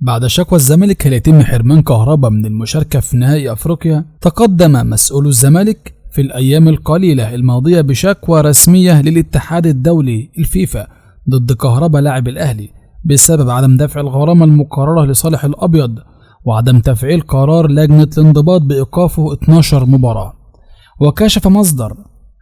بعد شكوى الزمالك هل يتم حرمان كهربا من المشاركة في نهائي أفريقيا، تقدم مسؤول الزمالك في الأيام القليلة الماضية بشكوى رسمية للاتحاد الدولي الفيفا ضد كهربا لاعب الأهلي بسبب عدم دفع الغرامة المقررة لصالح الأبيض وعدم تفعيل قرار لجنة الانضباط بإيقافه 12 مباراة. وكشف مصدر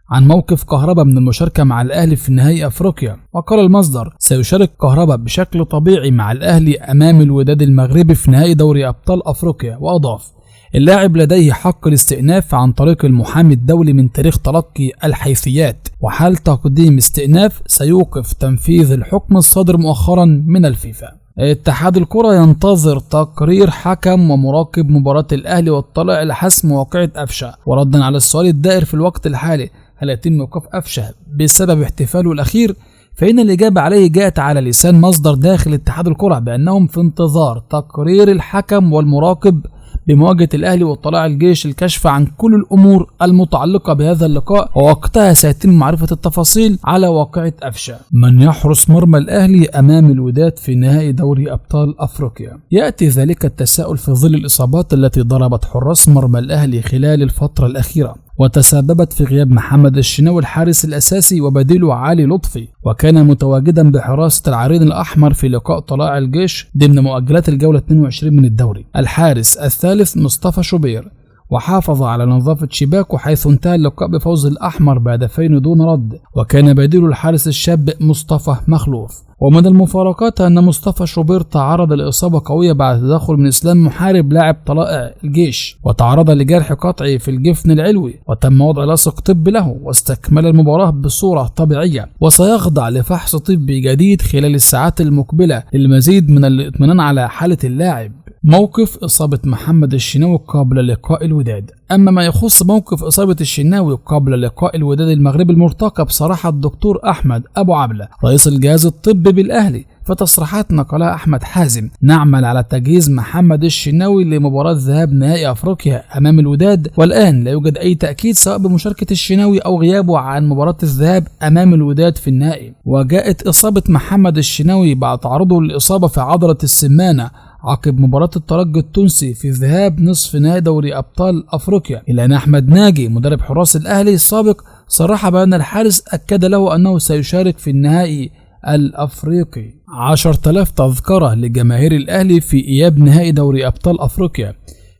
عن موقف كهربا من المشاركة مع الأهلي في نهائي أفريقيا، وقال المصدر: سيشارك كهربا بشكل طبيعي مع الأهلي أمام الوداد المغربي في نهائي دوري أبطال أفريقيا. وأضاف: اللاعب لديه حق الاستئناف عن طريق المحامي الدولي من تاريخ تلقي الحيثيات، وحال تقديم استئناف سيوقف تنفيذ الحكم الصادر مؤخرا من الفيفا. اتحاد الكرة ينتظر تقرير حكم ومراقب مباراة الأهلي واطلع لحسم واقعة قفشة. وردا على السؤال الدائر في الوقت الحالي هل يتم إيقاف قفشة بسبب احتفاله الأخير، فإن الإجابة عليه جاءت على لسان مصدر داخل اتحاد الكرة بأنهم في انتظار تقرير الحكم والمراقب بمواجهة الأهلي واطلاع الجيش الكشف عن كل الأمور المتعلقة بهذا اللقاء، ووقتها سيتم معرفة التفاصيل على واقعة قفشة من يحرس مرمى الأهلي أمام الوداد في نهائي دوري أبطال أفريقيا. يأتي ذلك التساؤل في ظل الإصابات التي ضربت حراس مرمى الأهلي خلال الفترة الأخيرة، وتسببت في غياب محمد الشناوي الحارس الأساسي وبديله علي لطفي، وكان متواجدا بحراسة العرين الأحمر في لقاء طلائع الجيش ضمن مؤجلات الجولة 22 من الدوري. الحارس الثالث مصطفى شوبير، وحافظ على نظافة شباكه حيث انتهى اللقاء بفوز الأحمر بهدفين دون رد، وكان بديل الحارس الشاب مصطفى مخلوف. ومن المفارقات أن مصطفى شوبير تعرض لإصابة قوية بعد تدخل من إسلام محارب لاعب طلائع الجيش، وتعرض لجرح قطعي في الجفن العلوي، وتم وضع لاصق طبي له، واستكمل المباراة بصورة طبيعية، وسيخضع لفحص طبي جديد خلال الساعات المقبلة للمزيد من الاطمئنان على حالة اللاعب. موقف إصابة محمد الشناوي قبل لقاء الوداد. أما ما يخص موقف إصابة الشناوي قبل لقاء الوداد المغربي المرتقب، صرح الدكتور أحمد أبو عبلة رئيس الجهاز الطبي بالأهلي في تصريحات نقلها أحمد حازم: نعمل على تجهيز محمد الشناوي لمباراة ذهاب نهائي أفريقيا أمام الوداد، والآن لا يوجد أي تأكيد سواء بمشاركة الشناوي أو غيابه عن مباراة الذهاب أمام الوداد في النهائي. وجاءت إصابة محمد الشناوي بعد تعرضه للإصابة في عضلة السمانة عقب مباراة الترجي التونسي في ذهاب نصف نهائي دوري أبطال أفريقيا، إلا أن أحمد ناجي مدرب حراس الأهلي السابق صرح بأن الحارس أكد له أنه سيشارك في النهائي الأفريقي. 10,000 تذكرة لجماهير الأهلي في إياب نهائي دوري أبطال أفريقيا.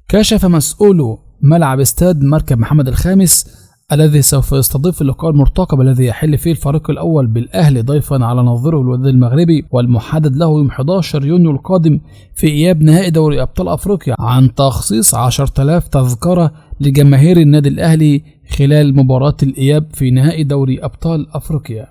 كشف مسؤول ملعب استاد مركب محمد الخامس الذي سوف يستضيف اللقاء المرتقب الذي يحل فيه الفريق الأول بالأهلي ضيفا على نظيره الوداد المغربي والمحدد له يوم 11 يونيو القادم في إياب نهائي دوري أبطال أفريقيا، عن تخصيص 10,000 تذكرة لجماهير النادي الأهلي خلال مباراة الإياب في نهائي دوري أبطال أفريقيا.